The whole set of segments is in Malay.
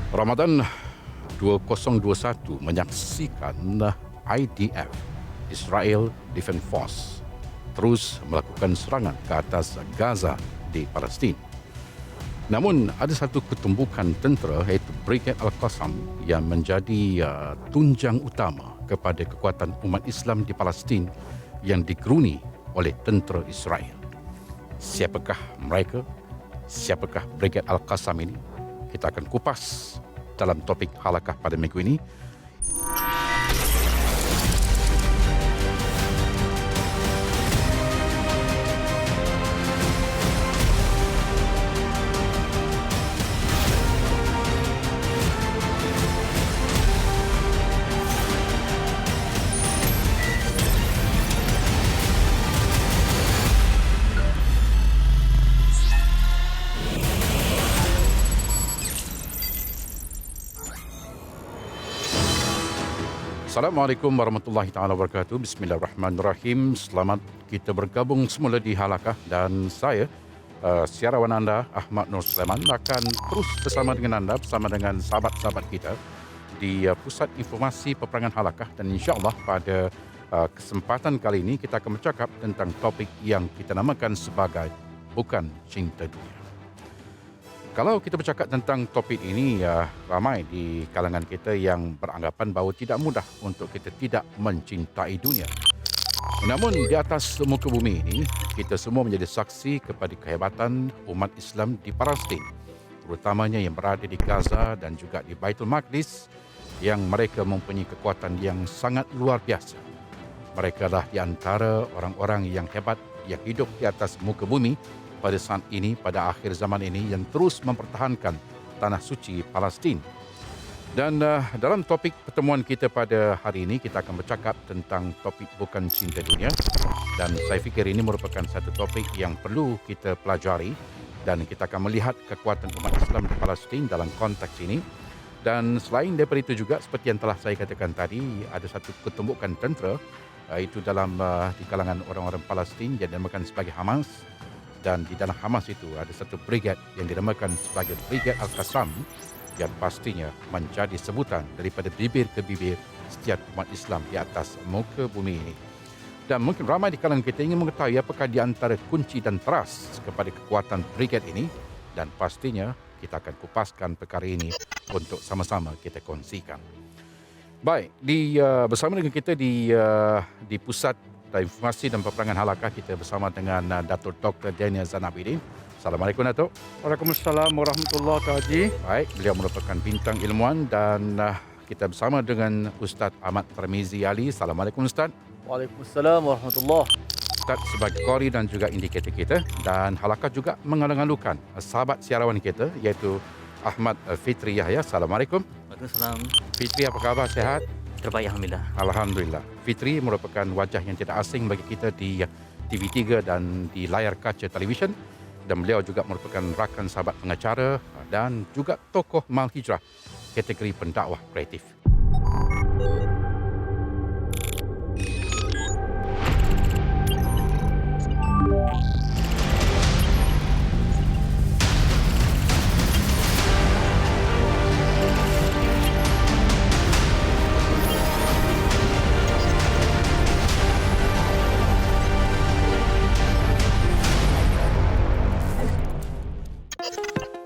Ramadan 2021 menyaksikan IDF, Israel Defense Force, terus melakukan serangan ke atas Gaza di Palestin. Namun ada satu ketumbukan tentera iaitu Brigade Al-Qassam yang menjadi tunjang utama kepada kekuatan umat Islam di Palestin yang digeruni oleh tentera Israel. Siapakah mereka? Siapakah Brigade Al-Qassam ini? Kita akan kupas dalam topik halakah pada minggu ini. Assalamualaikum warahmatullahi taala wabarakatuh. Bismillahirrahmanirrahim. Selamat kita bergabung semula di Halakah dan saya siarawan anda Ahmad Nur Sulaiman akan terus bersama dengan anda, bersama dengan sahabat-sahabat kita di Pusat Informasi Peperangan Halakah, dan insya-Allah pada kesempatan kali ini kita akan bercakap tentang topik yang kita namakan sebagai Bukan Cinta Dunia. Kalau kita bercakap tentang topik ini, ramai di kalangan kita yang beranggapan bahawa tidak mudah untuk kita tidak mencintai dunia. Namun di atas muka bumi ini, kita semua menjadi saksi kepada kehebatan umat Islam di Palestin, terutamanya yang berada di Gaza dan juga di Baitul Maqdis, yang mereka mempunyai kekuatan yang sangat luar biasa. Mereka lah di antara orang-orang yang hebat yang hidup di atas muka bumi pada saat ini, pada akhir zaman ini, yang terus mempertahankan tanah suci Palestin. Dan dalam topik pertemuan kita pada hari ini, kita akan bercakap tentang topik Bukan Cinta Dunia. Dan saya fikir ini merupakan satu topik yang perlu kita pelajari, dan kita akan melihat kekuatan umat Islam di Palestin dalam konteks ini. Dan selain daripada itu juga, seperti yang telah saya katakan tadi, ada satu ketumbukan tentera, itu dalam di kalangan orang-orang Palestin yang dinamakan sebagai Hamas. Dan di dalam Hamas itu ada satu brigade yang dinamakan sebagai Brigade Al-Qassam, yang pastinya menjadi sebutan daripada bibir ke bibir setiap umat Islam di atas muka bumi ini. Dan mungkin ramai di kalangan kita ingin mengetahui apakah di antara kunci dan teras kepada kekuatan brigade ini, dan pastinya kita akan kupaskan perkara ini untuk sama-sama kita kongsikan. Baik, bersama dengan kita di Pusat Informasi dan Peperangan Halakah, kita bersama dengan Datuk Dr. Daniel Zainabidin. Assalamualaikum, Datuk. Waalaikumsalam warahmatullahi wabarakatuh. Baik, beliau merupakan bintang ilmuwan, dan kita bersama dengan Ustaz Ahmad Tarmizi Ali. Assalamualaikum, Ustaz. Waalaikumsalam warahmatullahi. Ustaz sebagai kori dan juga indikator kita, dan Halakah juga mengalu-alukan sahabat siarawan kita iaitu Ahmad Fitri Yahya. Assalamualaikum. Waalaikumsalam. Fitri, apa khabar? Sehat? Terbaik, Alhamdulillah. Alhamdulillah. Fitri merupakan wajah yang tidak asing bagi kita di TV3 dan di layar kaca televisyen, dan beliau juga merupakan rakan sahabat pengacara dan juga tokoh Mal Hijrah kategori pendakwah kreatif.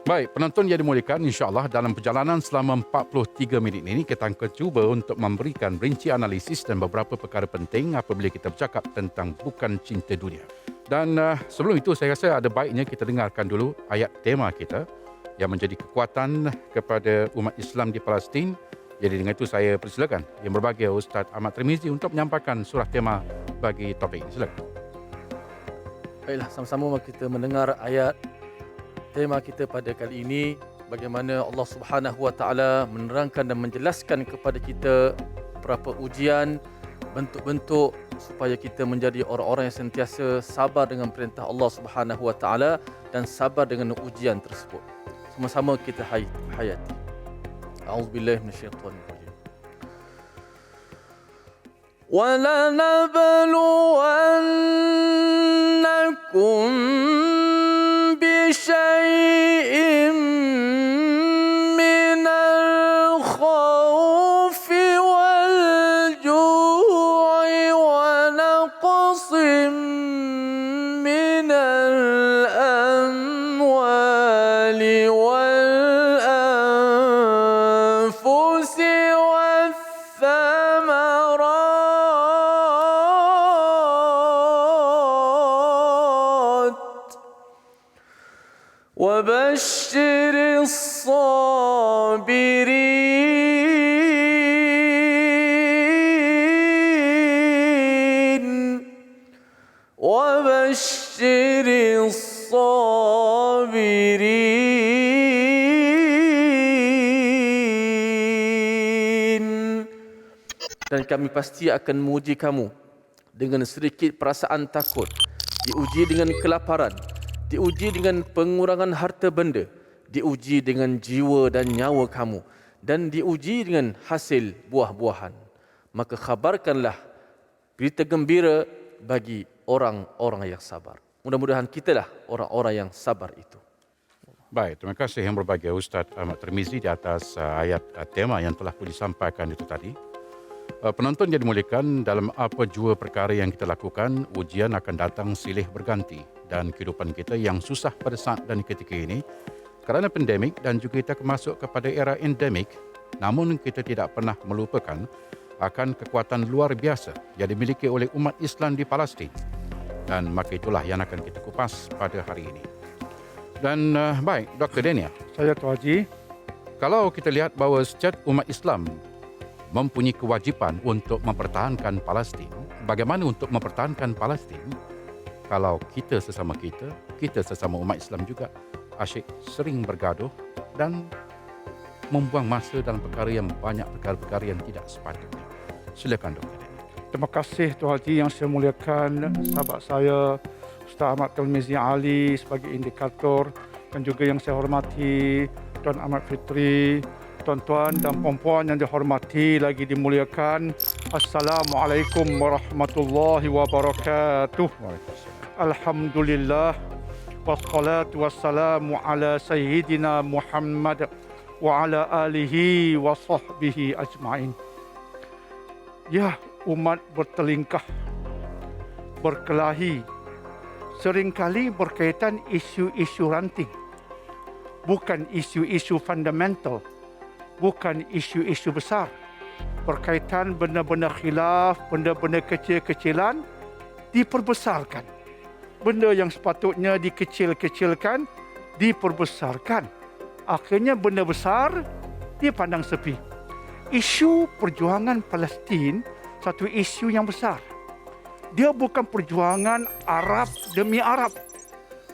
Baik, penonton yang dimuliakan, insya-Allah dalam perjalanan selama 43 minit ini kita akan cuba untuk memberikan rinci analisis dan beberapa perkara penting apabila kita bercakap tentang Bukan Cinta Dunia. Dan sebelum itu saya rasa ada baiknya kita dengarkan dulu ayat tema kita yang menjadi kekuatan kepada umat Islam di Palestin. Jadi dengan itu saya persilakan yang berbahagia Ustaz Ahmad Tarmizi untuk menyampaikan surah tema bagi topik ini. Silakan. Baiklah, sama-sama kita mendengar ayat tema kita pada kali ini, bagaimana Allah Subhanahu Wa Taala menerangkan dan menjelaskan kepada kita beberapa ujian, bentuk-bentuk supaya kita menjadi orang-orang yang sentiasa sabar dengan perintah Allah Subhanahu Wa Taala dan sabar dengan ujian tersebut. Sama-sama kita hayati. A'udzubillahi minasyaitonir rajim. وَلَنَبْلُوَنَّكُمْ بِشَيْءٍ مِّنَ وبشر الصابرين وبشر الصابرين. Dan kami pasti akan menguji kamu dengan sedikit perasaan takut, diuji dengan kelaparan, diuji dengan pengurangan harta benda, diuji dengan jiwa dan nyawa kamu, dan diuji dengan hasil buah-buahan. Maka khabarkanlah berita gembira bagi orang-orang yang sabar. Mudah-mudahan kitalah orang-orang yang sabar itu. Baik, terima kasih yang berbahagia Ustaz Ahmad Tirmizi di atas ayat tema yang telah disampaikan itu tadi. Penonton yang dimuliakan, dalam apa jua perkara yang kita lakukan, ujian akan datang silih berganti, dan kehidupan kita yang susah pada saat dan ketika ini kerana pandemik dan juga kita masuk kepada era endemik, namun kita tidak pernah melupakan akan kekuatan luar biasa yang dimiliki oleh umat Islam di Palestin, dan maka itulah yang akan kita kupas pada hari ini. Dan baik, Dr. Dania, Saya Tuan Haji. kalau kita lihat bahawa setiap umat Islam mempunyai kewajipan untuk mempertahankan Palestin, bagaimana untuk mempertahankan Palestin kalau kita sesama umat Islam juga asyik sering bergaduh dan membuang masa dalam perkara yang banyak, perkara-perkara yang tidak sepatutnya. Silakan Dr. Dania. Terima kasih Tuan Haji yang saya muliakan, sahabat saya Ustaz Ahmad Tirmizi Ali sebagai indikator, dan juga yang saya hormati Tuan Ahmad Fitri, tuan-tuan dan puan-puan yang dihormati lagi dimuliakan. Assalamualaikum warahmatullahi wabarakatuh. Alhamdulillah wassalatu wassalamu ala sayyidina Muhammad wa ala alihi wa sahbihi ajma'in. Ya, umat bertelingkah, berkelahi, seringkali berkaitan isu-isu ranting, bukan isu-isu fundamental, bukan isu-isu besar, berkaitan benda-benda khilaf, benda-benda kecil-kecilan diperbesarkan. Benda yang sepatutnya dikecil-kecilkan diperbesarkan. Akhirnya benda besar dipandang sepi. Isu perjuangan Palestin satu isu yang besar. Dia bukan perjuangan Arab demi Arab.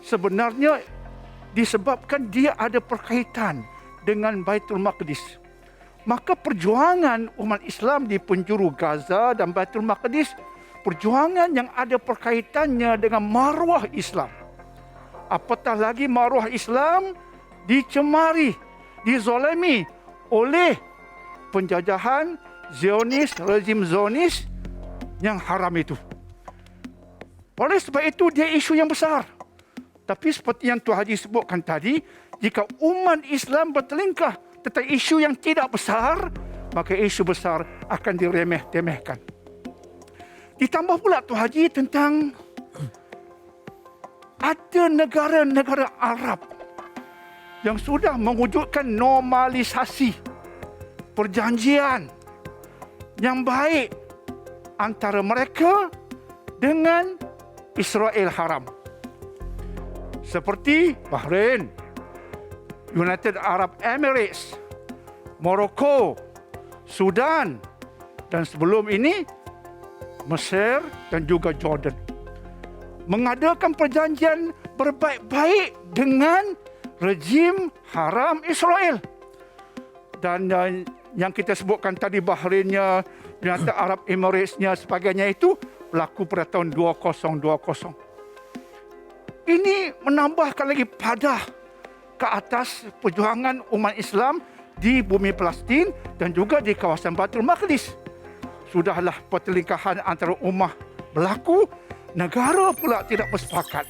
Sebenarnya disebabkan dia ada perkaitan dengan Baitul Maqdis. Maka perjuangan umat Islam di penjuru Gaza dan Baitul Maqdis, perjuangan yang ada perkaitannya dengan maruah Islam. Apatah lagi maruah Islam dicemari, dizolimi oleh penjajahan Zionis, rezim Zionis yang haram itu. Oleh sebab itu dia isu yang besar. Tapi seperti yang Tuan Haji sebutkan tadi, jika umat Islam bertelingkah tentang isu yang tidak besar, maka isu besar akan diremeh-temehkan. Ditambah pula Tuan Haji tentang ada negara-negara Arab yang sudah mewujudkan normalisasi perjanjian yang baik antara mereka dengan Israel haram. Seperti Bahrain, United Arab Emirates, Morocco, Sudan, dan sebelum ini Mesir dan juga Jordan. Mengadakan perjanjian berbaik-baik dengan rejim haram Israel. Dan yang kita sebutkan tadi Bahrainnya, United Arab Emirates-nya sebagainya itu berlaku pada tahun 2020. Ini menambahkan lagi padah ke atas perjuangan umat Islam di bumi Palestin dan juga di kawasan Baitul Maqdis. Sudahlah pertelingkahan antara ummah berlaku, negara pula tidak bersepakat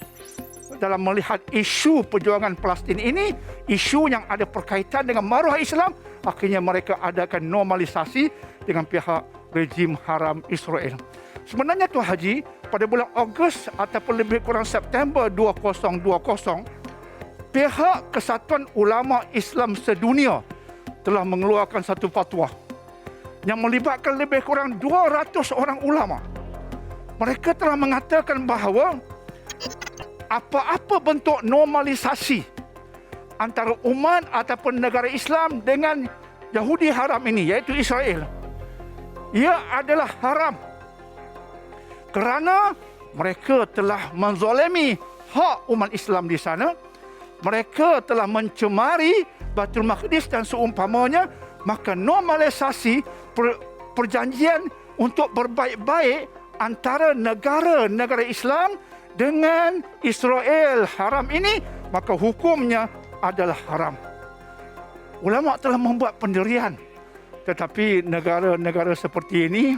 dalam melihat isu perjuangan Palestin ini, isu yang ada perkaitan dengan maruah Islam. Akhirnya mereka adakan normalisasi dengan pihak rejim haram Israel. Sebenarnya Tuan Haji, pada bulan Ogos ataupun lebih kurang September 2020, pihak Kesatuan Ulama Islam Sedunia telah mengeluarkan satu fatwa yang melibatkan lebih kurang 200 orang ulama. Mereka telah mengatakan bahawa apa-apa bentuk normalisasi antara umat ataupun negara Islam dengan Yahudi haram ini, iaitu Israel. Ia adalah haram kerana mereka telah menzalimi hak umat Islam di sana. Mereka telah mencemari Baitul Maqdis dan seumpamanya. Maka normalisasi perjanjian untuk berbaik-baik antara negara-negara Islam dengan Israel haram ini, maka hukumnya adalah haram. Ulama telah membuat pendirian, tetapi negara-negara seperti ini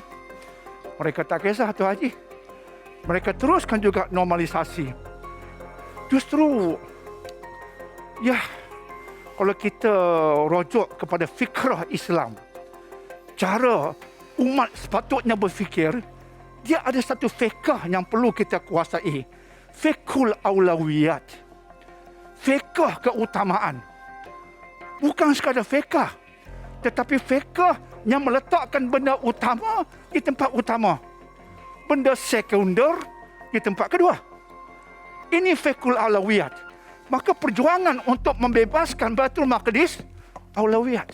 mereka tak kisah, Tuan Haji. Mereka teruskan juga normalisasi. Justru kalau kita rujuk kepada fikrah Islam, cara umat sepatutnya berfikir, dia ada satu fiqh yang perlu kita kuasai. Fiqhul aulawiyat. Fiqh keutamaan. Bukan sekadar fiqh, tetapi fiqh yang meletakkan benda utama di tempat utama, benda sekunder di tempat kedua. Ini fiqhul aulawiyat. Maka perjuangan untuk membebaskan Baitul Maqdis aulawiyat.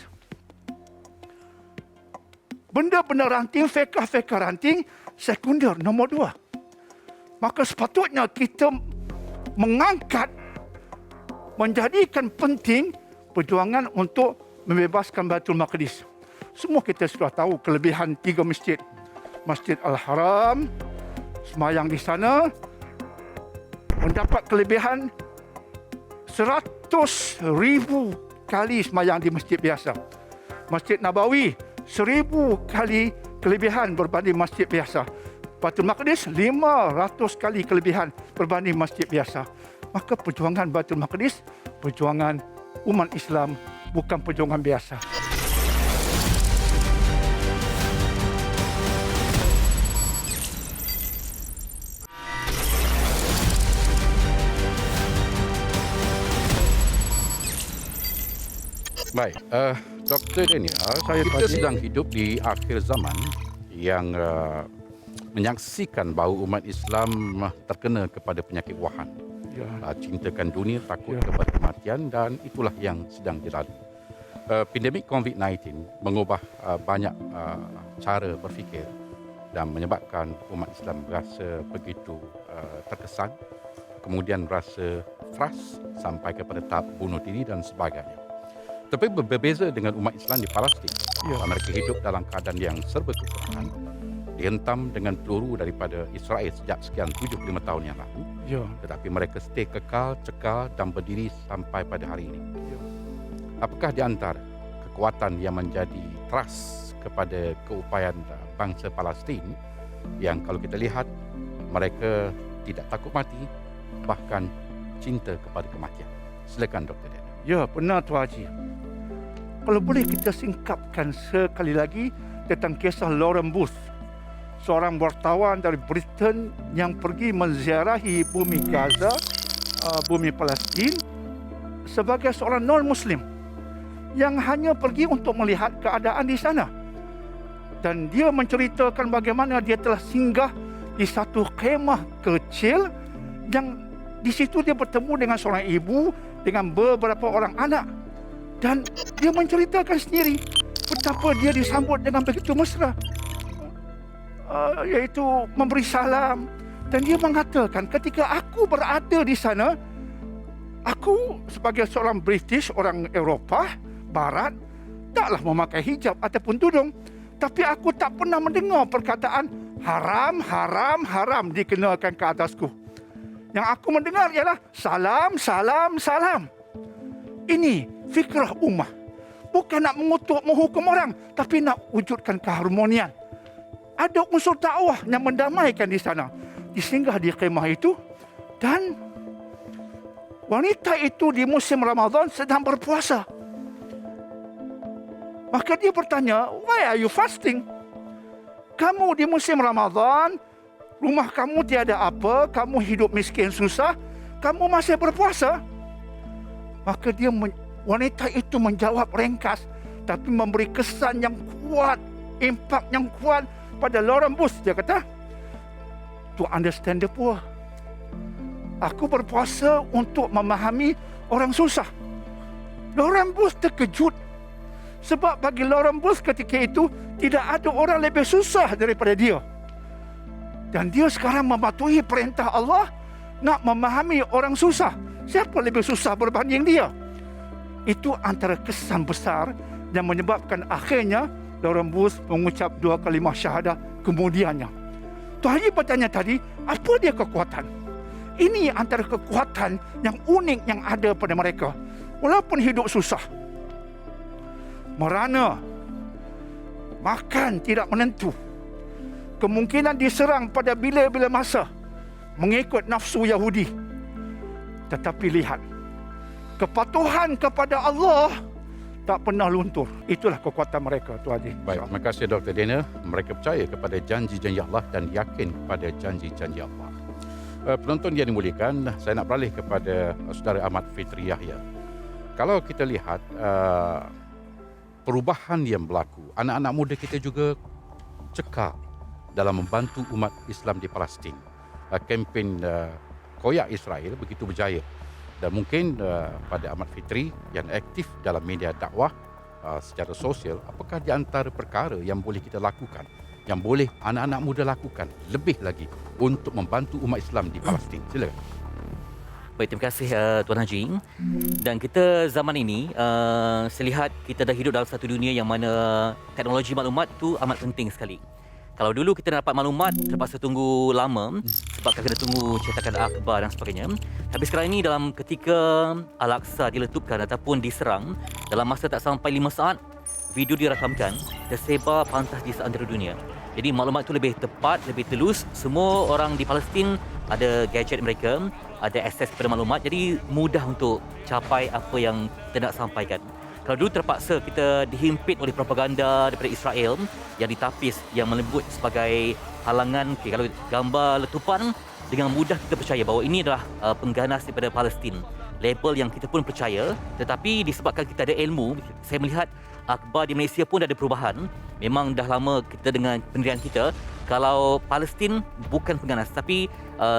Benda-benda ranting, fiqh ranting sekunder nombor 2. Maka sepatutnya kita mengangkat, menjadikan penting perjuangan untuk membebaskan Baitul Maqdis. Semua kita sudah tahu kelebihan 3 masjid. Masjid Al-Haram, semayang di sana, mendapat kelebihan 100,000 kali semayang di masjid biasa. Masjid Nabawi 1000 kali kelebihan berbanding masjid biasa. Baitul Maqdis 500 kali kelebihan berbanding masjid biasa. Maka perjuangan Baitul Maqdis perjuangan umat Islam, bukan perjuangan biasa. Baik, Dr. Daniel, kita sedang hidup di akhir zaman yang menyaksikan bahawa umat Islam terkena kepada penyakit wahan. Cintakan dunia, takut kepada kematian, dan itulah yang sedang dilalui. Pandemik COVID-19 mengubah banyak cara berfikir dan menyebabkan umat Islam berasa begitu terkesan, kemudian berasa frust sampai kepada tahap bunuh diri dan sebagainya. Tapi berbeza dengan umat Islam di Palestin. Mereka hidup dalam keadaan yang serba kekurangan, dihentam dengan peluru daripada Israel sejak sekian 75 tahun yang lalu. Tetapi mereka stay kekal, cekal dan berdiri sampai pada hari ini. Apakah di antara kekuatan yang menjadi trust kepada keupayaan bangsa Palestin yang kalau kita lihat mereka tidak takut mati, bahkan cinta kepada kematian? Silakan Dr. Dan. Ya, benar Tuan Haji. Kalau boleh kita singkapkan sekali lagi tentang kisah Lauren Booth, seorang wartawan dari Britain yang pergi menziarahi bumi Gaza, bumi Palestin, sebagai seorang non-Muslim yang hanya pergi untuk melihat keadaan di sana. Dan dia menceritakan bagaimana dia telah singgah di satu kemah kecil yang di situ dia bertemu dengan seorang ibu dengan beberapa orang anak, dan dia menceritakan sendiri betapa dia disambut dengan begitu mesra, iaitu memberi salam. Dan dia mengatakan, ketika aku berada di sana, aku sebagai seorang British, orang Eropah Barat, taklah memakai hijab ataupun tudung, tapi aku tak pernah mendengar perkataan haram, haram, haram dikenakan ke atasku. Yang aku mendengar ialah salam, salam, salam. Ini fikrah ummah. Bukan nak mengutuk, menghukum orang, tapi nak wujudkan keharmonian. Ada unsur dakwah yang mendamaikan di sana. Disinggah di kemah itu, dan wanita itu di musim Ramadan sedang berpuasa. Maka dia bertanya, why are you fasting? Kamu di musim Ramadan, rumah kamu tiada apa, kamu hidup miskin susah, kamu masih berpuasa? Maka wanita itu menjawab ringkas, tapi memberi kesan yang kuat, impak yang kuat pada Lauren Booth. Dia kata, to understand the poor. Aku berpuasa untuk memahami orang susah. Lawrence Bush terkejut. Sebab bagi Lawrence Bush ketika itu, tidak ada orang lebih susah daripada dia. Dan dia sekarang mematuhi perintah Allah nak memahami orang susah. Siapa lebih susah berbanding dia? Itu antara kesan besar yang menyebabkan akhirnya Lawrence Bush mengucap 2 kalimah syahadah kemudiannya. Tuan Haji bertanya tadi, apa dia kekuatan? Ini antara kekuatan yang unik yang ada pada mereka. Walaupun hidup susah, merana, makan tidak menentu, kemungkinan diserang pada bila-bila masa mengikut nafsu Yahudi. Tetapi lihat, kepatuhan kepada Allah tak pernah luntur. Itulah kekuatan mereka, Tuan Haji. Baik, terima kasih Dr. Daniel. Mereka percaya kepada janji-janji Allah dan yakin kepada janji-janji Allah. Penonton yang dimuliakan, saya nak beralih kepada Saudara Ahmad Fitri Yahya. Kalau kita lihat perubahan yang berlaku, anak-anak muda kita juga cekal dalam membantu umat Islam di Palestin. Kempen Koyak Israel begitu berjaya. Dan mungkin pada Ahmad Fitri yang aktif dalam media dakwah secara sosial, apakah di antara perkara yang boleh kita lakukan, yang boleh anak-anak muda lakukan lebih lagi untuk membantu umat Islam di Palestin? Silakan. Baik, terima kasih Tuan Haji. Dan kita zaman ini, saya lihat kita dah hidup dalam satu dunia yang mana teknologi maklumat tu amat penting sekali. Kalau dulu kita nak dapat maklumat, terpaksa tunggu lama sebab kena tunggu cetakan akhbar dan sebagainya. Tapi sekarang ini dalam ketika Al-Aqsa diletupkan ataupun diserang, dalam masa tak sampai 5 saat, video dirakamkan, tersebar pantas di seantero dunia. Jadi maklumat itu lebih tepat, lebih telus. Semua orang di Palestin ada gadget mereka, ada akses kepada maklumat, jadi mudah untuk capai apa yang kita nak sampaikan. Kalau dulu terpaksa kita dihimpit oleh propaganda daripada Israel yang ditapis, yang menyebut sebagai halangan, kalau gambar letupan, dengan mudah kita percaya bahawa ini adalah pengganas daripada Palestin. Label yang kita pun percaya, tetapi disebabkan kita ada ilmu, saya melihat akhbar di Malaysia pun ada perubahan. Memang dah lama kita dengan pendirian kita, kalau Palestin bukan pengganas, tapi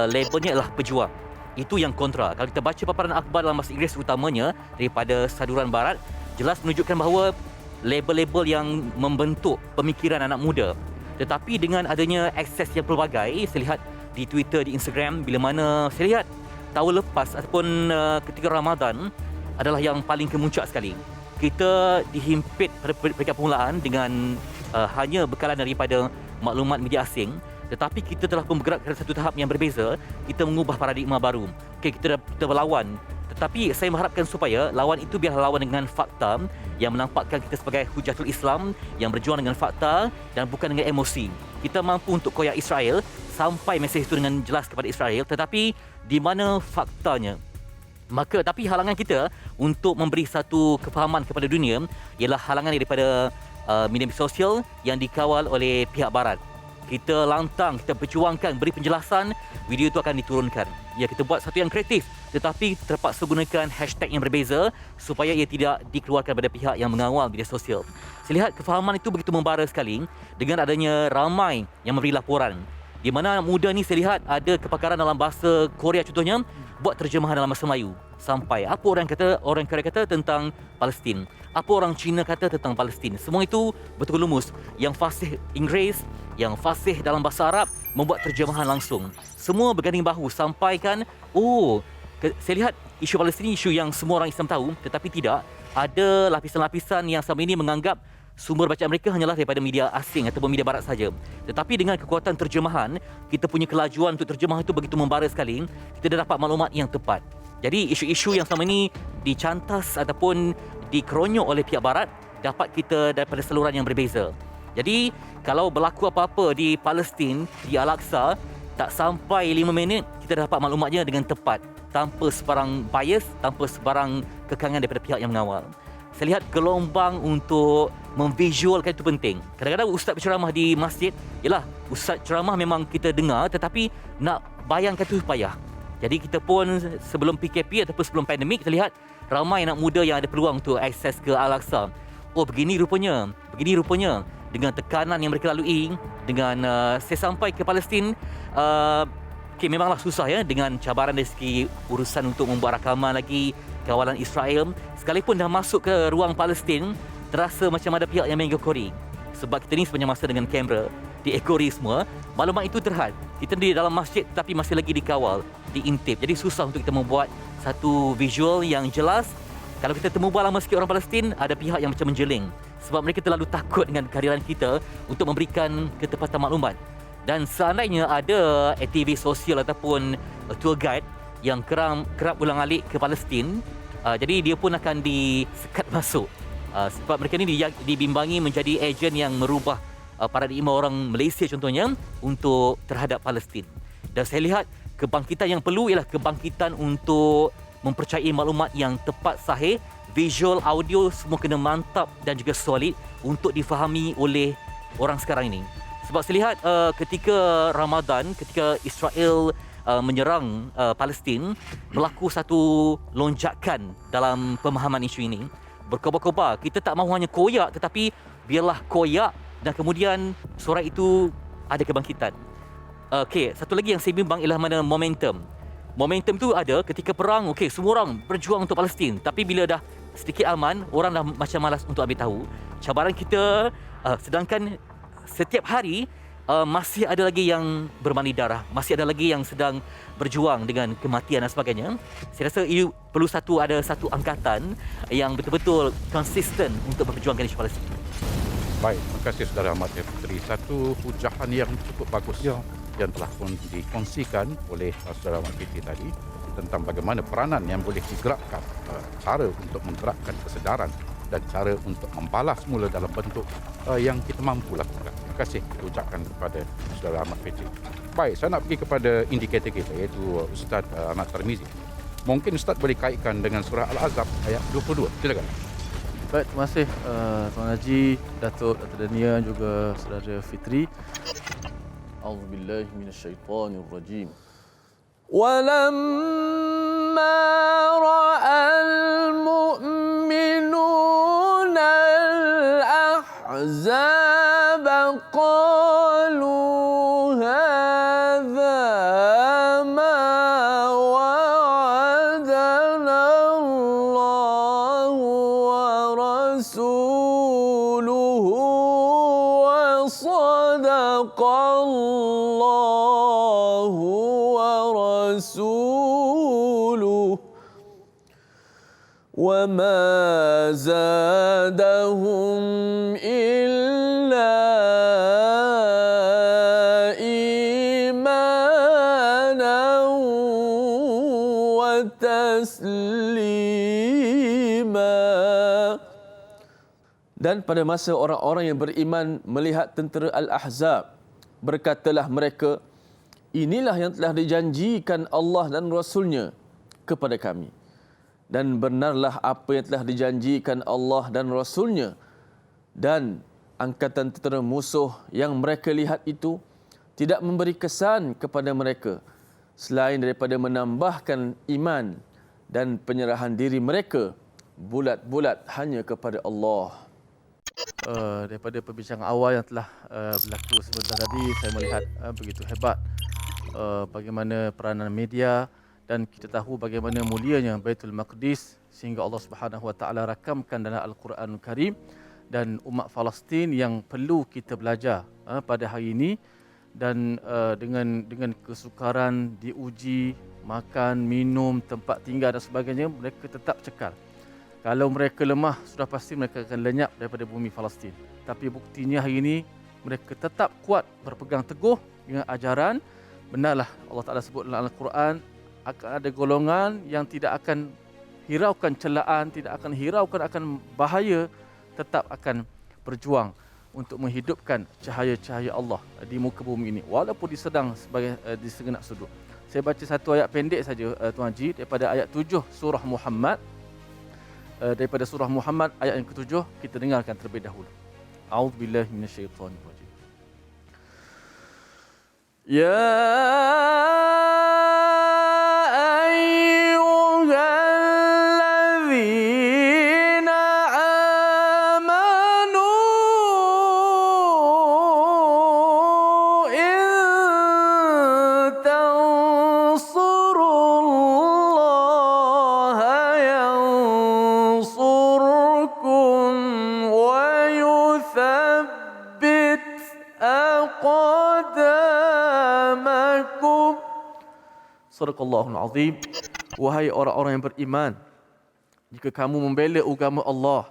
labelnya adalah pejuang. Itu yang kontra. Kalau kita baca paparan akhbar dalam bahasa Inggeris utamanya daripada saduran barat, jelas menunjukkan bahawa label-label yang membentuk pemikiran anak muda. Tetapi dengan adanya akses yang pelbagai, saya lihat di Twitter, di Instagram, bila mana saya lihat tahun lepas ataupun ketika Ramadan adalah yang paling kemuncak sekali. Kita dihimpit pada peringkat permulaan dengan hanya bekalan daripada maklumat media asing, tetapi kita telah pun bergerak ke satu tahap yang berbeza. Kita mengubah paradigma baru. Kita berlawan. Tetapi saya mengharapkan supaya lawan itu biarlah lawan dengan fakta yang menampakkan kita sebagai hujatul Islam yang berjuang dengan fakta dan bukan dengan emosi. Kita mampu untuk koyak Israel, sampai mesej itu dengan jelas kepada Israel, tetapi di mana faktanya? Tapi halangan kita untuk memberi satu kefahaman kepada dunia ialah halangan daripada media sosial yang dikawal oleh pihak barat. Kita lantang, kita perjuangkan, beri penjelasan, video itu akan diturunkan. Ya, kita buat satu yang kreatif, tetapi terpaksa gunakan hashtag yang berbeza supaya ia tidak dikeluarkan pada pihak yang mengawal media sosial. Saya lihat kefahaman itu begitu membara sekali dengan adanya ramai yang memberi laporan. Di mana muda ni saya lihat ada kepakaran dalam bahasa Korea contohnya, buat terjemahan dalam bahasa Melayu. Sampai apa orang Korea kata tentang Palestin, apa orang Cina kata tentang Palestin. Semua itu betul lumus. Yang fasih Inggeris, yang fasih dalam bahasa Arab, membuat terjemahan langsung. Semua berganding bahu sampaikan, saya lihat isu Palestin isu yang semua orang Islam tahu, tetapi tidak. Ada lapisan-lapisan yang selama ini menganggap sumber bacaan mereka hanyalah daripada media asing ataupun media barat saja. Tetapi dengan kekuatan terjemahan, kita punya kelajuan untuk terjemah itu begitu membara sekali, kita dah dapat maklumat yang tepat. Jadi isu-isu yang selama ini dicantas ataupun dikeronyok oleh pihak barat, dapat kita daripada saluran yang berbeza. Jadi kalau berlaku apa-apa di Palestin, di Al-Aqsa, tak sampai 5 minit kita dapat maklumatnya dengan tepat, tanpa sebarang bias, tanpa sebarang kekangan daripada pihak yang mengawal. Saya lihat gelombang untuk memvisualkan itu penting. Kadang-kadang ustaz berceramah di masjid, yalah, ustaz ceramah memang kita dengar, tetapi nak bayangkan itu payah. Jadi kita pun sebelum PKP ataupun sebelum pandemik, kita lihat ramai anak muda yang ada peluang untuk akses ke Al-Aqsa. Begini rupanya. Dengan tekanan yang mereka lalui, dengan saya sampai ke Palestin, memanglah susah ya, dengan cabaran dari segi urusan untuk membuat rakaman lagi, kawalan Israel, sekalipun dah masuk ke ruang Palestin, terasa macam ada pihak yang mengekori. Sebab kita ni sepanjang masa dengan kamera, diekori semua, maklumat itu terhad. Kita di dalam masjid tapi masih lagi dikawal, diintip. Jadi susah untuk kita membuat satu visual yang jelas. Kalau kita temu lama sikit orang Palestin, ada pihak yang macam menjeling. Sebab mereka terlalu takut dengan kehadiran kita untuk memberikan ketepatan maklumat. Dan seandainya ada aktivis sosial ataupun tour guide yang kerap ulang-alik ke Palestin, jadi dia pun akan disekat masuk. Sebab mereka ni dibimbangi menjadi ejen yang merubah paradigma orang Malaysia contohnya untuk terhadap Palestin. Dan saya lihat kebangkitan yang perlu ialah kebangkitan untuk mempercayai maklumat yang tepat, sahih, visual, audio semua kena mantap dan juga solid untuk difahami oleh orang sekarang ini. Sebab saya lihat ketika Ramadan, ketika Israel menyerang Palestin, berlaku satu lonjakan dalam pemahaman isu ini. Berkobar-kobar, kita tak mahu hanya koyak, tetapi biarlah koyak dan kemudian surat itu ada kebangkitan. Okey, satu lagi yang saya bimbang ialah mana momentum. Momentum tu ada ketika perang, okey, semua orang berjuang untuk Palestin. Tapi bila dah sedikit aman, orang dah macam malas untuk ambil tahu. Cabaran kita, sedangkan setiap hari masih ada lagi yang bermandi darah, masih ada lagi yang sedang berjuang dengan kematian dan sebagainya. Saya rasa ia perlu ada satu angkatan yang betul-betul konsisten untuk memperjuangkan isu Palestin. Baik, terima kasih Saudara Ahmad Fitri. Satu hujahan yang cukup bagus yang telah pun dikongsikan oleh Saudara Ahmad Fitri tadi tentang bagaimana peranan yang boleh digerakkan, cara untuk menggerakkan kesedaran dan cara untuk membalas mula dalam bentuk yang kita mampu lakukan. Terima kasih kita ucapkan kepada Saudara Ahmad Fitri. Baik, saya nak pergi kepada indikator kita iaitu Ustaz Ahmad Tarmizi. Mungkin Ustaz boleh kaitkan dengan surah Al-Ahzab ayat 22. Silakan. Baik, terima kasih Tuan Haji, Datuk Dania juga Saudara Fitri. A'udzubillahi minasyaitonirrajim. Walamma ra'al mu'minuna al-ahzab qalu hadha ma wa'adana Allahu wa rasuluhu wa sadaqallahu wa rasuluhu wa ma zadahum illa imanan wa taslima. Dan pada masa orang-orang yang beriman melihat tentera Al-Ahzab, berkatalah mereka, inilah yang telah dijanjikan Allah dan Rasul-Nya kepada kami. Dan benarlah apa yang telah dijanjikan Allah dan Rasul-Nya. Dan angkatan tentera musuh yang mereka lihat itu tidak memberi kesan kepada mereka selain daripada menambahkan iman dan penyerahan diri mereka bulat-bulat hanya kepada Allah. Daripada perbincangan awal yang telah berlaku sebentar tadi, saya melihat begitu hebat bagaimana peranan media, dan kita tahu bagaimana mulianya Baitul Maqdis sehingga Allah Subhanahu Wa Taala rakamkan dalam Al-Quranul Karim, dan umat Palestin yang perlu kita belajar pada hari ini. Dan dengan kesukaran diuji, makan, minum, tempat tinggal dan sebagainya, mereka tetap cekal. Kalau mereka lemah, sudah pasti mereka akan lenyap daripada bumi Palestin. Tapi buktinya hari ini mereka tetap kuat berpegang teguh dengan ajaran. Benarlah Allah Taala sebut dalam Al-Quran, akan ada golongan yang tidak akan hiraukan celaan, tidak akan hiraukan akan bahaya, tetap akan berjuang untuk menghidupkan cahaya-cahaya Allah di muka bumi ini walaupun disedang sebagai di segenap sudut. Saya baca satu ayat pendek saja Tuan Haji daripada ayat 7 surah Muhammad. Daripada surah Muhammad ayat yang ke-7 kita dengarkan terlebih dahulu. A'udzubillahi minasyaitonirrajim. Ya Sadaqallahul azim. Wahai orang-orang yang beriman, jika kamu membela agama Allah,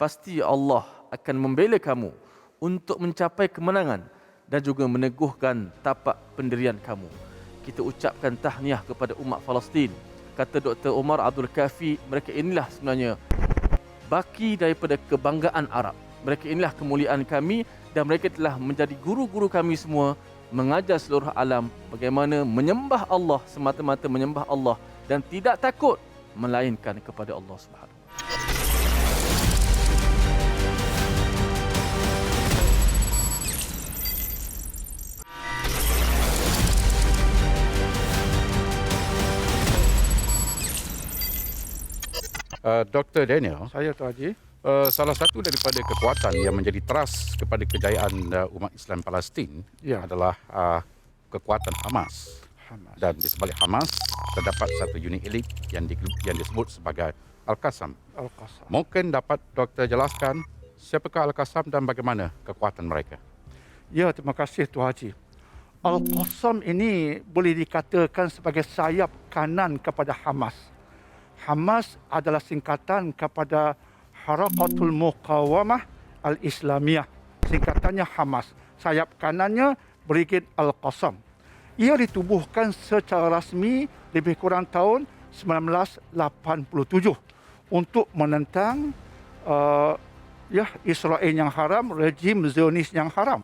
pasti Allah akan membela kamu untuk mencapai kemenangan dan juga meneguhkan tapak pendirian kamu. Kita ucapkan tahniah kepada umat Palestin. Kata Dr. Omar Abdul Kafi, mereka inilah sebenarnya baki daripada kebanggaan Arab. Mereka inilah kemuliaan kami dan mereka telah menjadi guru-guru kami semua, mengajar seluruh alam bagaimana menyembah Allah, semata-mata menyembah Allah dan tidak takut melainkan kepada Allah Subhanahu. Dr. Daniel, Saya Tuan Haji. salah satu daripada kekuatan yang menjadi teras kepada kejayaan umat Islam Palestin Ya. adalah kekuatan Hamas. Hamas. Dan di sebalik Hamas terdapat satu unit elit yang disebut sebagai Al-Qassam. Al-Qassam. Mungkin dapat Doktor jelaskan siapakah Al-Qassam dan bagaimana kekuatan mereka? Ya, terima kasih Tuan Haji. Al-Qassam ini boleh dikatakan sebagai sayap kanan kepada Hamas. Hamas adalah singkatan kepada Harakatul Muqawamah Al-Islamiyah. Singkatannya Hamas. Sayap kanannya Brigade Al-Qassam. Ia ditubuhkan secara rasmi lebih kurang tahun 1987 untuk menentang Israel yang haram, rejim Zionis yang haram.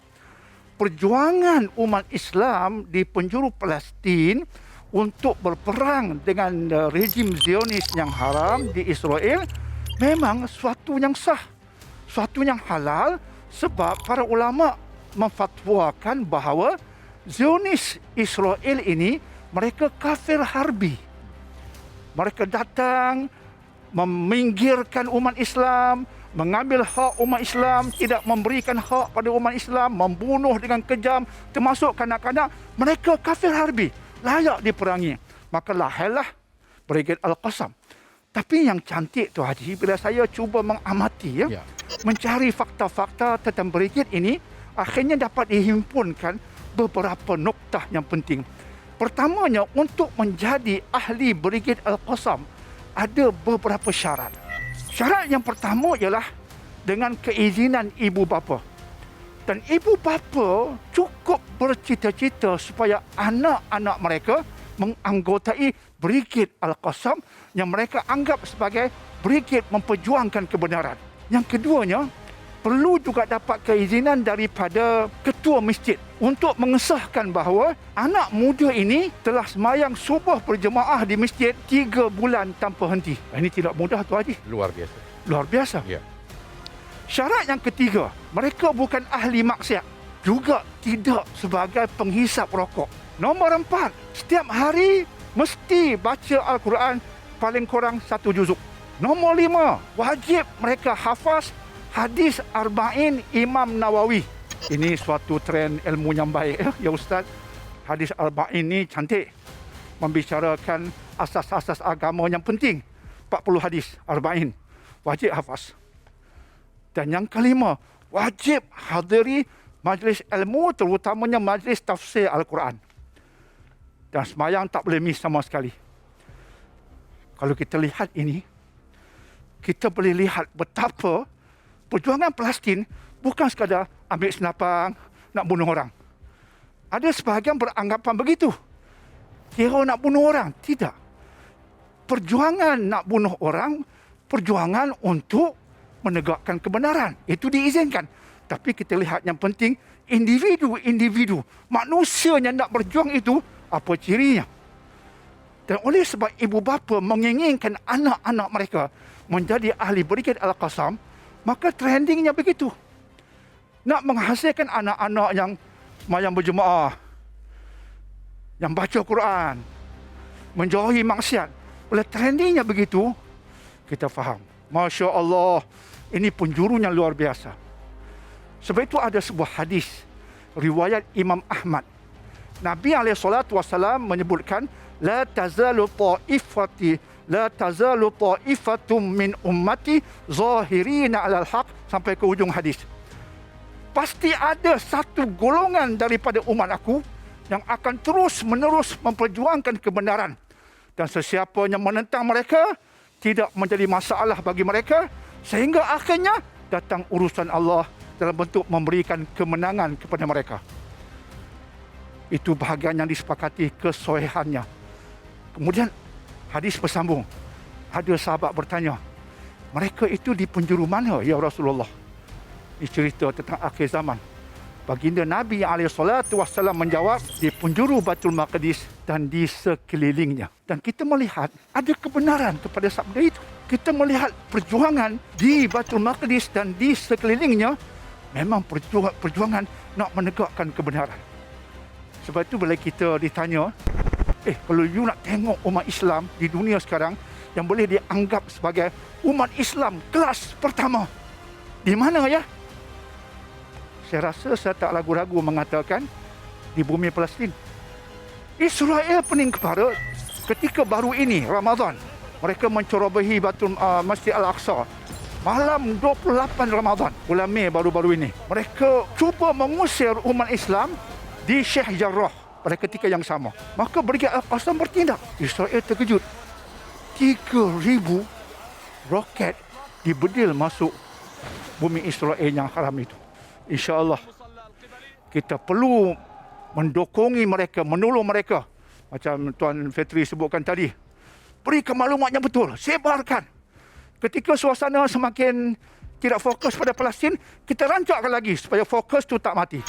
Perjuangan umat Islam di penjuru Palestin untuk berperang dengan rejim Zionis yang haram di Israel memang suatu yang sah, suatu yang halal, sebab para ulama memfatwakan bahawa Zionis Israel ini mereka kafir harbi. Mereka datang meminggirkan umat Islam, mengambil hak umat Islam, tidak memberikan hak pada umat Islam, membunuh dengan kejam, termasuk kanak-kanak. Mereka kafir harbi, layak diperangi. Maka lahirlah Brigade Al-Qassam. Tapi yang cantik tu Haji, bila saya cuba mengamati mencari fakta-fakta tentang Brigade ini, akhirnya dapat dihimpunkan beberapa noktah yang penting. Pertamanya, untuk menjadi ahli Brigade Al-Qassam ada beberapa syarat. Syarat yang pertama ialah dengan keizinan ibu bapa. Dan ibu bapa cukup bercita-cita supaya anak-anak mereka menganggotai Brigade Al-Qassam yang mereka anggap sebagai brigade memperjuangkan kebenaran. Yang keduanya, perlu juga dapat keizinan daripada ketua masjid untuk mengesahkan bahawa anak muda ini telah semayang subuh berjemaah di masjid 3 bulan tanpa henti. Ini tidak mudah tu Haji. Luar biasa. Luar biasa. Ya. Syarat yang ketiga, mereka bukan ahli maksiat, juga tidak sebagai penghisap rokok. Nombor 4, setiap hari mesti baca Al-Quran paling kurang 1 juzuk. Nombor 5, wajib mereka hafaz hadis Arba'in Imam Nawawi. Ini suatu trend ilmu yang baik ya Ustaz. Hadis Arba'in ini cantik, membicarakan asas-asas agama yang penting. 40 hadis Arba'in wajib hafaz. Dan yang kelima, wajib hadiri majlis ilmu, terutamanya majlis tafsir Al-Quran. Dan semayang tak boleh miss sama sekali. Kalau kita lihat ini, kita boleh lihat betapa perjuangan Palestin bukan sekadar ambil senapang, nak bunuh orang. Ada sebahagian beranggapan begitu. Kira nak bunuh orang. Tidak. Perjuangan nak bunuh orang, perjuangan untuk menegakkan kebenaran. Itu diizinkan. Tapi kita lihat yang penting, individu-individu, manusia yang nak berjuang itu, apa cirinya. Dan oleh sebab ibu bapa menginginkan anak-anak mereka menjadi ahli Brigade Al-Qassam, maka trendingnya begitu. Nak menghasilkan anak-anak yang mayang berjemaah, yang baca Quran, menjauhi maksiat. Oleh trendingnya begitu, kita faham. Masya Allah, ini penjurunya luar biasa. Sebab itu ada sebuah hadis, riwayat Imam Ahmad. Nabi SAW menyebutkan, La tazalu ta'ifatum min ummati zahirina alal haq, sampai ke ujung hadis. Pasti ada satu golongan daripada umat aku yang akan terus-menerus memperjuangkan kebenaran. Dan sesiapa yang menentang mereka tidak menjadi masalah bagi mereka, sehingga akhirnya datang urusan Allah dalam bentuk memberikan kemenangan kepada mereka. Itu bahagian yang disepakati kesohihannya. Kemudian hadis bersambung. Ada sahabat bertanya, mereka itu di penjuru mana ya Rasulullah? Ini cerita tentang akhir zaman. Baginda Nabi SAW menjawab, di penjuru Baitul Maqdis dan di sekelilingnya. Dan kita melihat ada kebenaran kepada sabda itu. Kita melihat perjuangan di Baitul Maqdis dan di sekelilingnya memang perjuangan nak menegakkan kebenaran. Sebab itu bila kita ditanya, kalau you nak tengok umat Islam di dunia sekarang yang boleh dianggap sebagai umat Islam kelas pertama, di mana ya? Saya rasa saya tak ragu-ragu mengatakan di bumi Palestin. Israel pening kepala ketika baru ini Ramadan mereka mencerobohi Masjid Al-Aqsa. Malam 28 Ramadan, bulan Mei baru-baru ini, mereka cuba mengusir umat Islam di Sheikh Jarrah pada ketika yang sama. Maka Brigade Al-Qassam bertindak. Israel terkejut. 3,000 roket dibedil masuk bumi Israel yang haram itu. InsyaAllah kita perlu mendokongi mereka, menolong mereka. Macam Tuan Fetri sebutkan tadi. Berikan maklumat yang betul, sebarkan. Ketika suasana semakin tidak fokus pada Palestin, kita rancakkan lagi supaya fokus tu tak mati.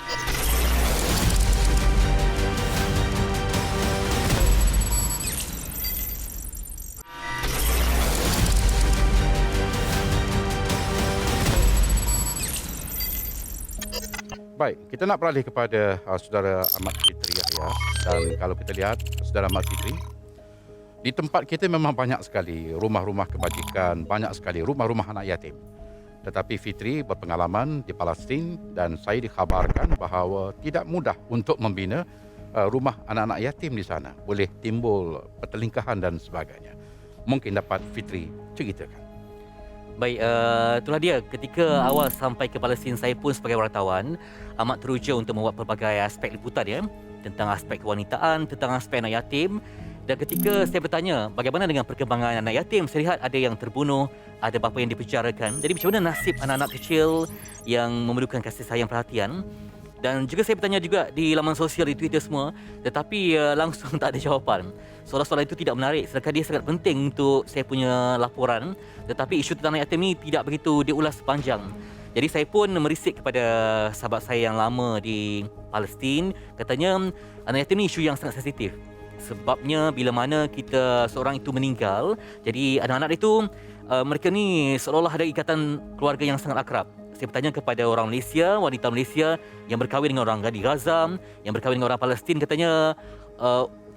Baik, kita nak beralih kepada saudara Ahmad Fitri Yahya. Dan kalau kita lihat saudara Ahmad Fitri, di tempat kita memang banyak sekali rumah-rumah kebajikan, banyak sekali rumah-rumah anak yatim. Tetapi Fitri berpengalaman di Palestin dan saya dikhabarkan bahawa tidak mudah untuk membina rumah anak-anak yatim di sana. Boleh timbul pertelingkahan dan sebagainya. Mungkin dapat Fitri ceritakan. Baik, itulah dia. Ketika awal sampai ke Palestin, saya pun sebagai wartawan amat teruja untuk membuat pelbagai aspek liputan ya, tentang aspek kewanitaan, tentang aspek anak yatim. Dan ketika saya bertanya bagaimana dengan perkembangan anak yatim, saya lihat ada yang terbunuh, ada bapa yang dipenjarakan. Jadi macam mana nasib anak-anak kecil yang memerlukan kasih sayang perhatian? Dan juga saya bertanya juga di laman sosial, di Twitter semua, tetapi langsung tak ada jawapan. Soalan-soalan itu tidak menarik, sedangkan dia sangat penting untuk saya punya laporan. Tetapi isu tentang anak yatim ini tidak begitu diulas sepanjang. Jadi saya pun merisik kepada sahabat saya yang lama di Palestin. Katanya anak yatim ini isu yang sangat sensitif. Sebabnya bila mana seorang itu meninggal, jadi anak-anak itu mereka ni seolah-olah ada ikatan keluarga yang sangat akrab. Saya bertanya kepada orang Malaysia, wanita Malaysia yang berkahwin dengan orang di Gaza, yang berkahwin dengan orang Palestin, katanya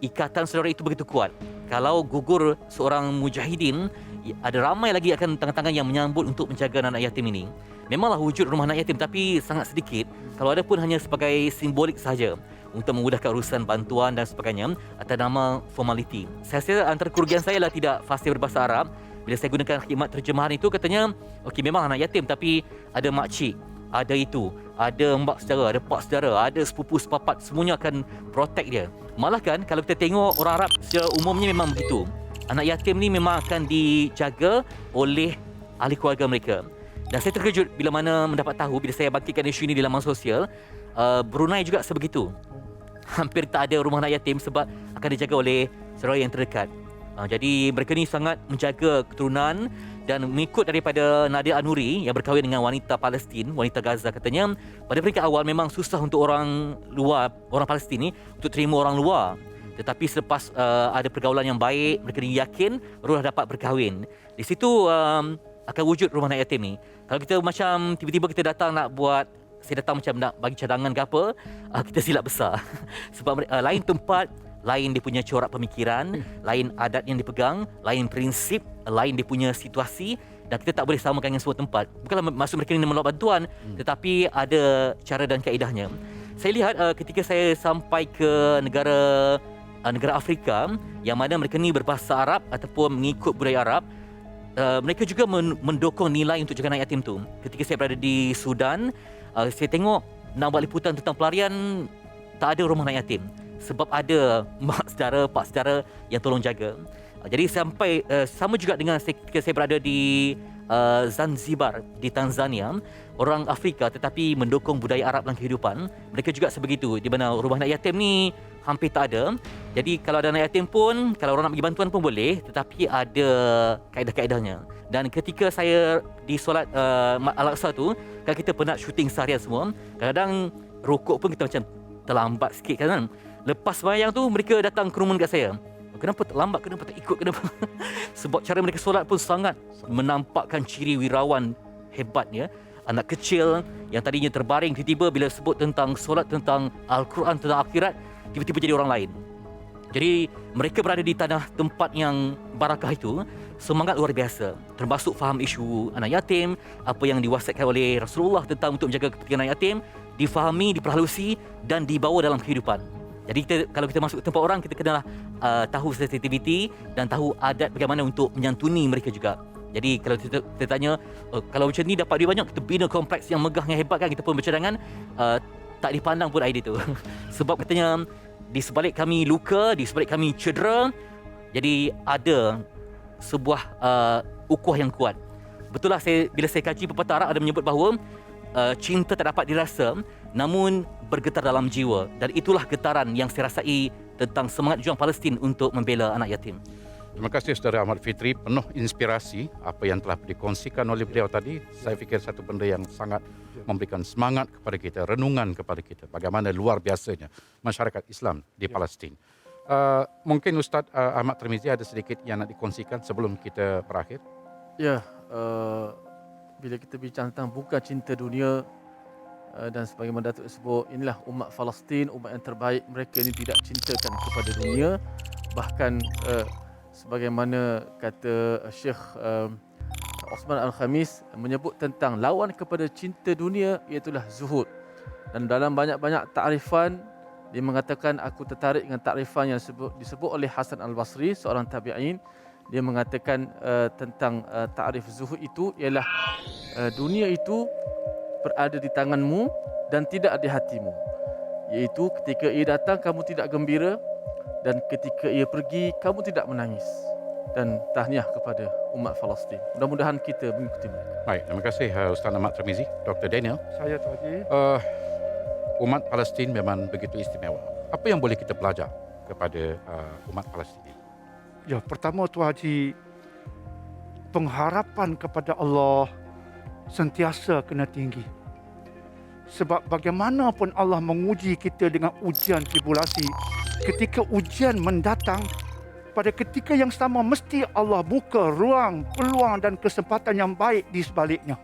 ikatan saudara itu begitu kuat. Kalau gugur seorang mujahidin, ada ramai lagi akan tangan-tangan yang menyambut untuk menjaga anak yatim ini. Memanglah wujud rumah anak yatim, tapi sangat sedikit. Kalau ada pun hanya sebagai simbolik sahaja untuk memudahkan urusan bantuan dan sebagainya atas nama formaliti. Saya rasa antara kerugian saya adalah tidak fasih berbahasa Arab. Bila saya gunakan khidmat terjemahan itu, katanya okey, memang anak yatim, tapi ada makcik, ada itu, ada mbak saudara, ada pak saudara, ada sepupu sepapat, semuanya akan protect dia. Malah kan kalau kita tengok orang Arab secara umumnya memang begitu. Anak yatim ni memang akan dijaga oleh ahli keluarga mereka. Dan saya terkejut bila mana mendapat tahu, bila saya bangkitkan isu ini di laman sosial, Brunei juga sebegitu. Hampir tak ada rumah anak yatim sebab akan dijaga oleh saudara yang terdekat. Jadi mereka ni sangat menjaga keturunan. Dan mengikut daripada Nadia Anuri yang berkahwin dengan wanita Palestin, wanita Gaza, katanya pada peringkat awal memang susah untuk orang luar, orang Palestin ni untuk terima orang luar. Tetapi selepas ada pergaulan yang baik, mereka ni yakin barulah dapat berkahwin. Di situ akan wujud rumah anak yatim ni. Kalau kita macam tiba-tiba kita datang nak buat, saya datang macam nak bagi cadangan ke apa, kita silap besar. Sebab lain tempat, lain dia punya corak pemikiran, lain adat yang dipegang, lain prinsip, lain dia punya situasi, dan kita tak boleh samakan dengan semua tempat. Bukanlah maksud mereka ini menolak bantuan, tetapi ada cara dan kaedahnya. Saya lihat ketika saya sampai ke negara Afrika yang mana mereka ni berbahasa Arab ataupun mengikut budaya Arab, mereka juga mendokong nilai untuk jaga anak yatim tu. Ketika saya berada di Sudan, saya tengok nak buat liputan tentang pelarian, tak ada rumah anak yatim. sebab ada mak saudara, pak saudara yang tolong jaga. Jadi sampai sama juga dengan ketika saya berada di Zanzibar di Tanzania, orang Afrika tetapi mendukung budaya Arab dalam kehidupan. Mereka juga sebegitu, di mana rumah anak yatim ni hampir tak ada. Jadi kalau ada anak yatim pun, kalau orang nak bagi bantuan pun boleh, tetapi ada kaedah-kaedahnya. Dan ketika saya di solat Al-Aqsa tu, kan kita penat syuting seharian semua, kadang-kadang rokok pun kita macam terlambat sikit kan. Lepas sembahyang tu mereka datang kerumun kat saya. Kenapa terlambat? Kenapa tak ikut? Kenapa? Sebab cara mereka solat pun sangat menampakkan ciri wirawan hebatnya. Anak kecil yang tadinya terbaring, tiba-tiba bila sebut tentang solat, tentang Al-Quran, tentang akhirat, tiba-tiba jadi orang lain. Jadi mereka berada di tanah tempat yang barakah itu, semangat luar biasa. Termasuk faham isu anak yatim, apa yang diwasiatkan oleh Rasulullah tentang untuk menjaga kepentingan anak yatim, difahami, diperhalusi dan dibawa dalam kehidupan. Jadi kalau kita masuk ke tempat orang, kita kenalah tahu sensitiviti dan tahu adat bagaimana untuk menyantuni mereka juga. Jadi kalau kita tanya, kalau macam ni dapat duit banyak, kita bina kompleks yang megah, yang hebat kan, kita pun bercadangan, tak dipandang pun idea tu. Sebab katanya, di sebalik kami luka, di sebalik kami cedera, jadi ada sebuah ukuah yang kuat. Betul lah, bila saya kaji pepatah Arab ada menyebut bahawa cinta tak dapat dirasa, namun bergetar dalam jiwa. Dan itulah getaran yang saya rasai tentang semangat juang Palestin untuk membela anak yatim. Terima kasih Saudara Ahmad Fitri, penuh inspirasi apa yang telah dikongsikan oleh beliau tadi. Saya fikir satu benda yang sangat memberikan semangat kepada kita, renungan kepada kita, bagaimana luar biasanya masyarakat Islam di Palestin. Mungkin Ustaz Ahmad Tirmizi ada sedikit yang nak dikongsikan sebelum kita berakhir. Ya, bila kita bincang tentang bukan cinta dunia, dan sebagaimana Datuk sebut, inilah umat Palestin, umat yang terbaik. Mereka ini tidak cintakan kepada dunia. Bahkan sebagaimana kata Syekh Osman Al-Khamis menyebut tentang lawan kepada cinta dunia, iaitulah zuhud. Dan dalam banyak-banyak ta'rifan, dia mengatakan, aku tertarik dengan ta'rifan yang disebut oleh Hasan Al-Basri, seorang tabi'in. Dia mengatakan tentang ta'rif zuhud itu ialah dunia itu berada di tanganmu dan tidak di hatimu. Iaitu ketika ia datang kamu tidak gembira, dan ketika ia pergi kamu tidak menangis. Dan tahniah kepada umat Palestin. Mudah-mudahan kita mengikuti mereka. Baik, terima kasih Ustaz Ahmad Tirmizi. Dr. Daniel, Saya tu Haji. umat Palestin memang begitu istimewa. Apa yang boleh kita belajar kepada umat Palestin? Ya, pertama tu Haji, pengharapan kepada Allah sentiasa kena tinggi. Sebab bagaimanapun Allah menguji kita dengan ujian tribulasi, ketika ujian mendatang, pada ketika yang sama mesti Allah buka ruang, peluang dan kesempatan yang baik di sebaliknya.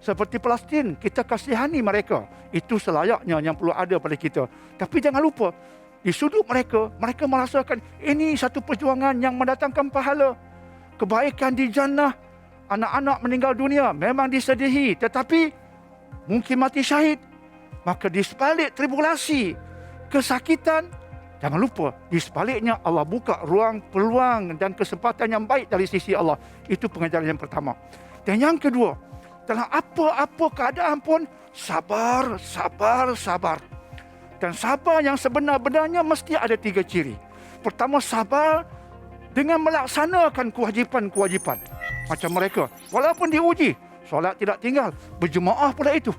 Seperti Palestin, kita kasihani mereka. Itu selayaknya yang perlu ada pada kita. Tapi jangan lupa, di sudut mereka, mereka merasakan ini satu perjuangan yang mendatangkan pahala. Kebaikan di jannah, anak-anak meninggal dunia memang disedihi, tetapi mungkin mati syahid. Maka di sebalik tribulasi, kesakitan, jangan lupa di sebaliknya Allah buka ruang, peluang dan kesempatan yang baik dari sisi Allah. Itu pengajaran yang pertama. Dan yang kedua, dalam apa-apa keadaan pun sabar, sabar, sabar. Dan sabar yang sebenar-benarnya mesti ada 3 ciri. Pertama, sabar dengan melaksanakan kewajipan-kewajipan. Macam mereka, walaupun diuji, solat tidak tinggal, berjemaah pula itu.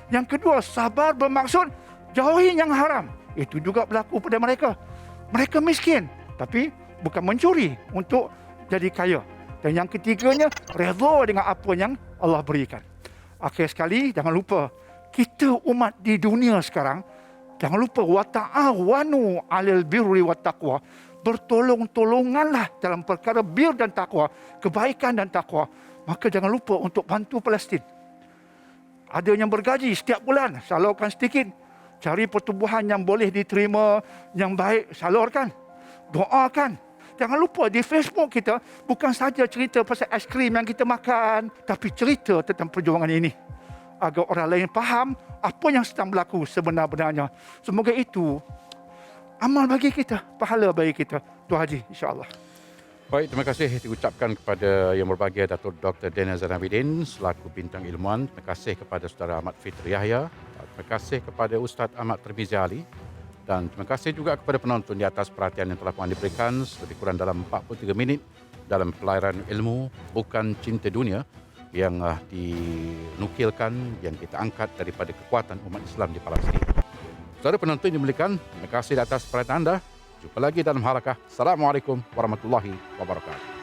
Yang kedua, sabar bermaksud jauhi yang haram. Itu juga berlaku pada mereka. Mereka miskin, tapi bukan mencuri untuk jadi kaya. Dan yang ketiganya, redha dengan apa yang Allah berikan. Akhir sekali, jangan lupa, kita umat di dunia sekarang, jangan lupa, wa ta'awanu 'alal birri wat taqwa. Bertolong-tolonganlah dalam perkara bir dan takwa, kebaikan dan takwa. Maka jangan lupa untuk bantu Palestin. Ada yang bergaji setiap bulan, salurkan sedikit. Cari pertubuhan yang boleh diterima, yang baik, salurkan. Doakan. Jangan lupa di Facebook kita bukan saja cerita pasal es krim yang kita makan, tapi cerita tentang perjuangan ini. Agar orang lain faham apa yang sedang berlaku sebenar-benarnya. Semoga itu amal bagi kita, pahala bagi kita. Tuan Haji, insya-Allah. Baik, terima kasih diucapkan kepada yang berbahagia Datuk Dr. Daniel Zainabidin selaku bintang ilmuwan. Terima kasih kepada Saudara Ahmad Fitri Yahya. Terima kasih kepada Ustaz Ahmad Tirmizi Ali. Dan terima kasih juga kepada penonton di atas perhatian yang telah puan diberikan lebih kurang dalam 43 minit dalam pelayaran ilmu bukan cinta dunia yang dinukilkan, yang kita angkat daripada kekuatan umat Islam di Palestin. Saudara penonton yang dimuliakan, terima kasih di atas perhatian anda. Jumpa lagi dalam halakah. Assalamualaikum warahmatullahi wabarakatuh.